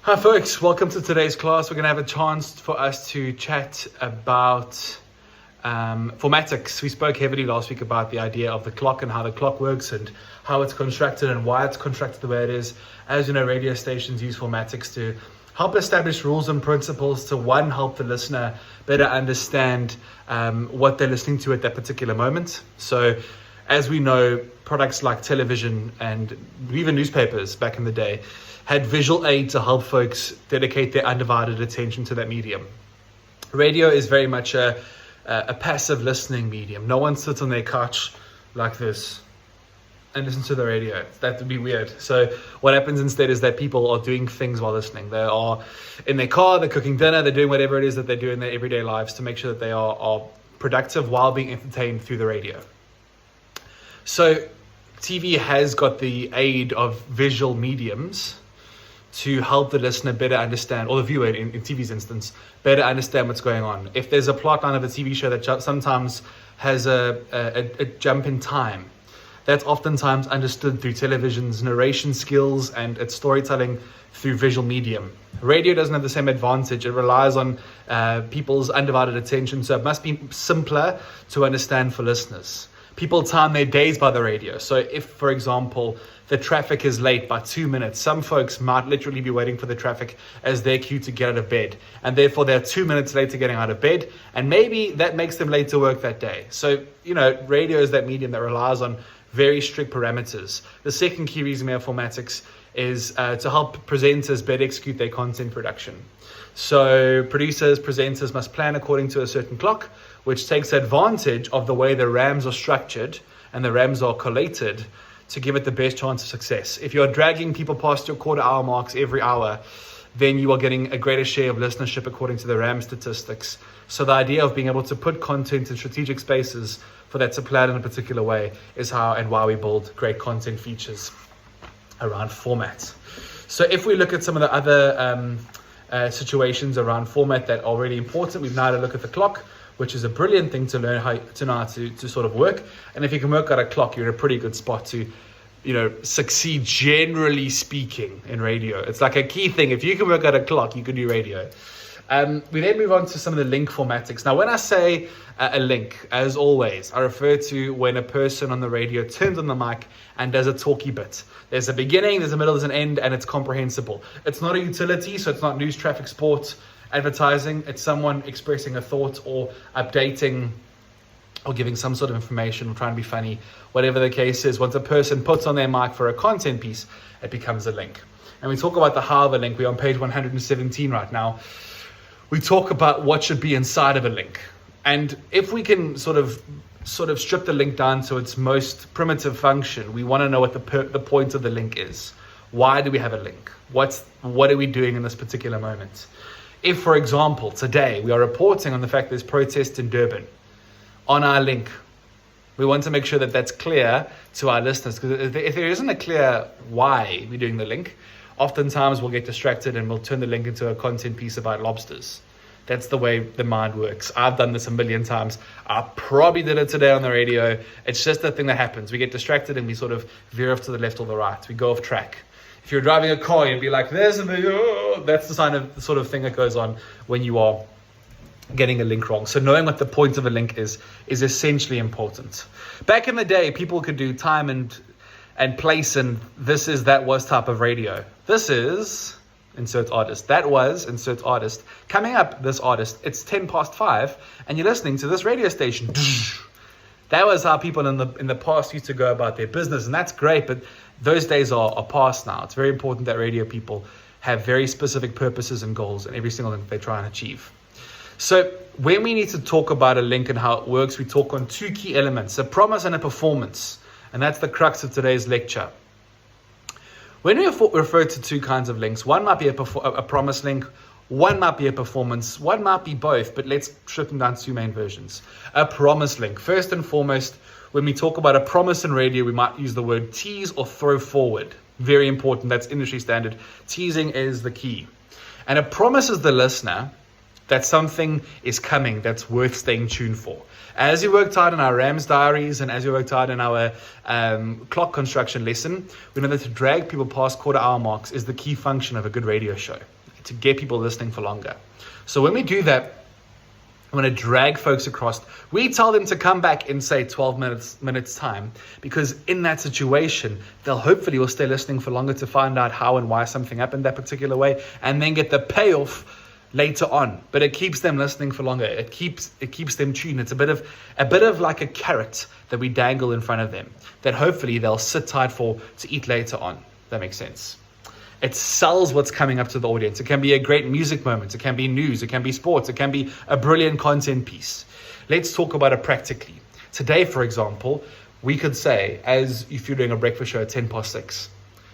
Hi folks, welcome to today's class. We're going to have a chance for us to chat about formatics. We spoke heavily last week about the idea of the clock and how the clock works and how it's constructed and why it's constructed the way it is. As you know, radio stations use formatics to help establish rules and principles to, one, help the listener better understand what they're listening to at that particular moment. So as we know, products like television and even newspapers back in the day had visual aid to help folks dedicate their undivided attention to that medium. Radio is very much a passive listening medium. No one sits on their couch like this and listens to the radio. That would be weird. So what happens instead is that people are doing things while listening. They are in their car, they're cooking dinner, they're doing whatever it is that they do in their everyday lives to make sure that they are productive while being entertained through the radio. So TV has got the aid of visual mediums to help the listener better understand, or the viewer in TV's instance, better understand what's going on. If there's a plot line of a TV show that sometimes has a jump in time, that's oftentimes understood through television's narration skills and its storytelling through visual medium. Radio doesn't have the same advantage. It relies on people's undivided attention, so it must be simpler to understand for listeners. People time their days by the radio. So if, for example, the traffic is late by 2 minutes, some folks might literally be waiting for the traffic as their cue to get out of bed. And therefore, they're 2 minutes late to getting out of bed. And maybe that makes them late to work that day. So, radio is that medium that relies on very strict parameters. The second key reason we have formatics is to help presenters better execute their content production. So producers, presenters must plan according to a certain clock, which takes advantage of the way the RAMs are structured and the RAMs are collated to give it the best chance of success. If you're dragging people past your quarter hour marks every hour, then you are getting a greater share of listenership according to the RAM statistics. So the idea of being able to put content in strategic spaces for that to play out in a particular way is how and why we build great content features around formats. So if we look at some of the other situations around format that are really important, we've now had a look at the clock, which is a brilliant thing to learn how to sort of work. And if you can work out a clock, you're in a pretty good spot to succeed, generally speaking, in radio. It's like a key thing. If you can work out a clock, you can do radio. We then move on to some of the link formatics. Now, when I say a link, as always, I refer to when a person on the radio turns on the mic and does a talky bit. There's a beginning, there's a middle, there's an end, and it's comprehensible. It's not a utility, so it's not news, traffic, sports, advertising. It's someone expressing a thought or updating or giving some sort of information or trying to be funny. Whatever the case is, once a person puts on their mic for a content piece, it becomes a link. And we talk about the how of a link. We're on page 117 right now. We talk about what should be inside of a link. And if we can sort of strip the link down to its most primitive function, we want to know what the point of the link is. Why do we have a link? What are we doing in this particular moment? If, for example, today we are reporting on the fact there's protests in Durban, on our link, we want to make sure that that's clear to our listeners, because if there isn't a clear why we're doing the link, oftentimes we'll get distracted and we'll turn the link into a content piece about lobsters. That's the way the mind works. I've done this a million times. I probably did it today on the radio. It's just a thing that happens. We get distracted and we sort of veer off to the left or the right. We go off track. If you're driving a car, you'd be like, there's a video. That's the sign of the sort of thing that goes on when you are getting a link wrong. So knowing what the point of a link is essentially important. Back in the day, people could do time and place and this is, that was type of radio. This is, insert artist. That was, insert artist. Coming up, this artist. It's 5:10 and you're listening to this radio station. That was how people in the past used to go about their business, and that's great, but those days are past now. It's very important that radio people have very specific purposes and goals in every single thing that they try and achieve. So when we need to talk about a link and how it works, we talk on two key elements, a promise and a performance. And that's the crux of today's lecture. When we refer to two kinds of links, one might be a promise link, one might be a performance, one might be both, but let's strip them down to two main versions. A promise link. First and foremost, when we talk about a promise in radio, we might use the word tease or throw forward. Very important. That's industry standard. Teasing is the key. And it promises the listener that something is coming that's worth staying tuned for. As we worked out in our Rams diaries and as we worked out in our clock construction lesson, we know that to drag people past quarter hour marks is the key function of a good radio show, to get people listening for longer. So when we do that, I'm going to drag folks across. We tell them to come back in, say, 12 minutes time, because in that situation, they'll hopefully will stay listening for longer to find out how and why something happened that particular way, and then get the payoff later on. But it keeps them listening for longer. It keeps them tuned. It's a bit of like a carrot that we dangle in front of them that hopefully they'll sit tight for to eat later on. That makes sense. It sells what's coming up to the audience. It can be a great music moment. It can be news. It can be sports. It can be a brilliant content piece. Let's talk about it practically. Today, for example, we could say, as if you're doing a breakfast show at 10 past 6.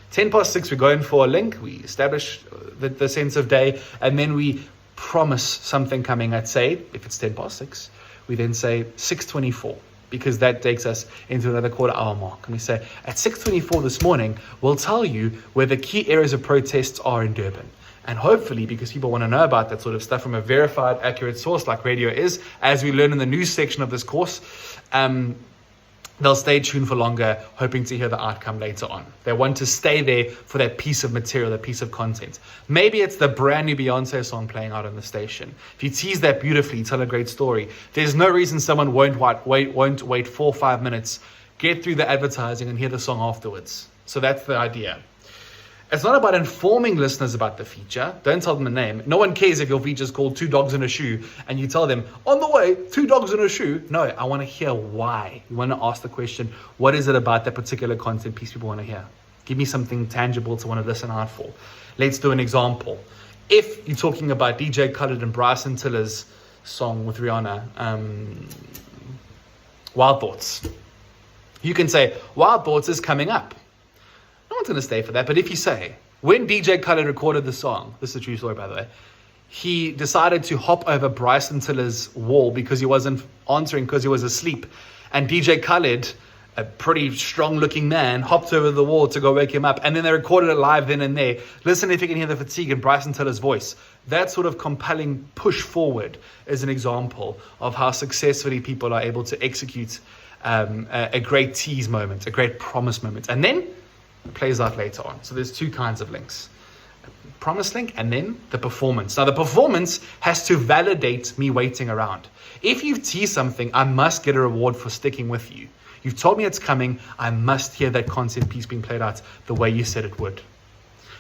10 past 6, we go in for a link. We establish the sense of day. And then we promise something coming at, say, if it's 10 past 6, we then say 6:24. Because that takes us into another quarter hour mark. And we say, at 6:24 this morning, we'll tell you where the key areas of protests are in Durban. And hopefully, because people want to know about that sort of stuff from a verified, accurate source like radio is, as we learn in the news section of this course, they'll stay tuned for longer, hoping to hear the outcome later on. They want to stay there for that piece of material, that piece of content. Maybe it's the brand new Beyonce song playing out on the station. If you tease that beautifully, tell a great story, there's no reason someone won't wait 4 or 5 minutes, get through the advertising and hear the song afterwards. So that's the idea. It's not about informing listeners about the feature. Don't tell them the name. No one cares if your feature is called 2 Dogs in a Shoe and you tell them, on the way, 2 dogs in a shoe. No, I want to hear why. You want to ask the question, what is it about that particular content piece people want to hear? Give me something tangible to want to listen out for. Let's do an example. If you're talking about DJ Khaled and Bryson Tiller's song with Rihanna, Wild Thoughts, you can say, Wild Thoughts is coming up. No one's going to stay for that. But if you say, when DJ Khaled recorded the song, this is a true story, by the way, he decided to hop over Bryson Tiller's wall because he wasn't answering because he was asleep. And DJ Khaled, a pretty strong-looking man, hopped over the wall to go wake him up. And then they recorded it live then and there. Listen if you can hear the fatigue in Bryson Tiller's voice. That sort of compelling push forward is an example of how successfully people are able to execute a great tease moment, a great promise moment. And then it plays out later on. So there's 2 kinds of links. Promise link and then the performance. Now the performance has to validate me waiting around. If you've teased something, I must get a reward for sticking with you. You've told me it's coming. I must hear that content piece being played out the way you said it would.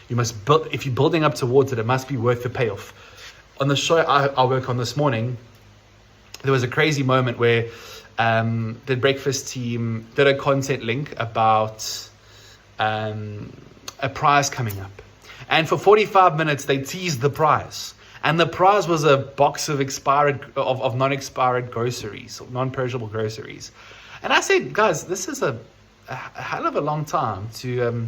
You must build, if you're building up towards it, it must be worth the payoff. On the show I work on this morning, there was a crazy moment where the breakfast team did a content link about a prize coming up. And for 45 minutes, they teased the prize. And the prize was a box of non-expired groceries, non-perishable groceries. And I said, guys, this is a hell of a long time to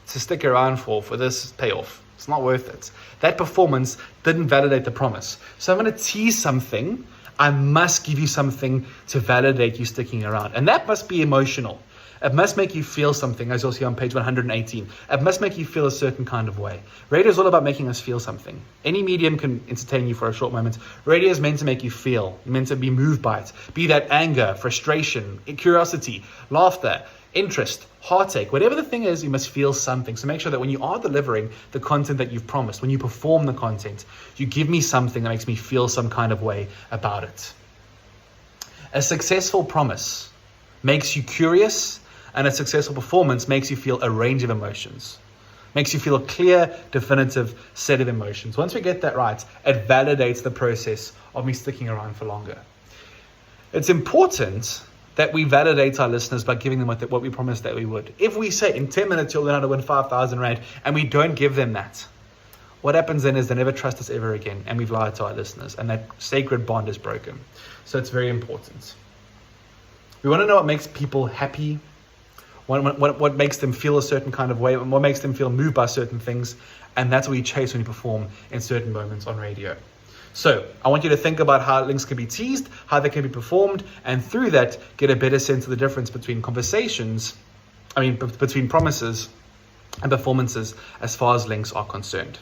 stick around for this payoff. It's not worth it. That performance didn't validate the promise. So I'm going to tease something. I must give you something to validate you sticking around. And that must be emotional. It must make you feel something, as you'll see on page 118. It must make you feel a certain kind of way. Radio is all about making us feel something. Any medium can entertain you for a short moment. Radio is meant to make you feel. You're meant to be moved by it. Be that anger, frustration, curiosity, laughter, interest, heartache. Whatever the thing is, you must feel something. So make sure that when you are delivering the content that you've promised, when you perform the content, you give me something that makes me feel some kind of way about it. A successful promise makes you curious, and a successful performance makes you feel a range of emotions. Makes you feel a clear, definitive set of emotions. Once we get that right, it validates the process of me sticking around for longer. It's important that we validate our listeners by giving them what we promised that we would. If we say in 10 minutes you'll learn how to win 5,000 Rand and we don't give them that, what happens then is they never trust us ever again, and we've lied to our listeners, and that sacred bond is broken. So it's very important. We want to know what makes people happy, what makes them feel a certain kind of way, and what makes them feel moved by certain things. And that's what you chase when you perform in certain moments on radio. So I want you to think about how links can be teased, how they can be performed, and through that, get a better sense of the difference between between promises and performances as far as links are concerned.